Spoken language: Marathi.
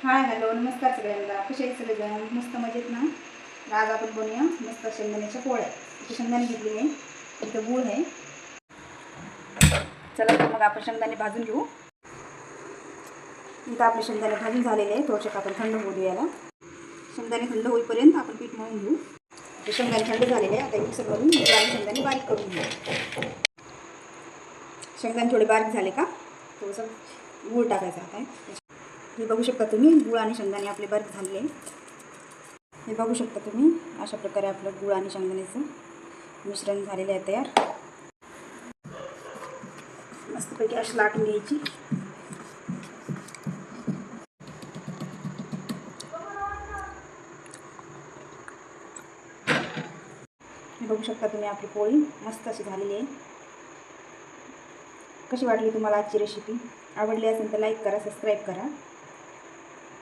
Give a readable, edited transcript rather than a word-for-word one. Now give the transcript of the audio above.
हाय हॅलो नमस्कार सगळ्यांना. कसे आहे सगळेजण? मस्त मजेत ना? तर आज आपण बनवूया मस्त शेंगदाण्याच्या पोळ्या. इथे शेंगदाणे घेतली आहे, इथं गूळ आहे. चला तर मग आपण शेंगदाणे भाजून घेऊ. इथं आपले शेंगदाणे भाजून झालेले आहे. थोडेसे आपण थंड होऊ देऊ याला. शेंगदाणे थंड होईपर्यंत आपण पीठ मळून घेऊ. ते शेंगदाणे थंड झालेले आहे. आता मिक्सरवरून गूळ आणि शेंगदाणे बारीक करून घेऊ. शेंगदाणे थोडे बारीक झाले का थोडंसं गूळ टाकायचं आता. हे बघू शकता तुम्ही, गूळ आणि शेंगदाणे आपले बारीक झालेले. हे बघू शकता तुम्ही, अशा प्रकारे आपलं गूळ आणि शेंगदाण्याचं मिश्रण झालेलं आहे तयार. मस्तपैकी अशी लाटून घ्यायची. हे बघू शकता तुम्ही, आपली पोळी मस्त अशी झालेली आहे. कशी वाटली तुम्हाला आजची रेसिपी? आवडली असेल तर लाईक करा, सबस्क्राईब करा.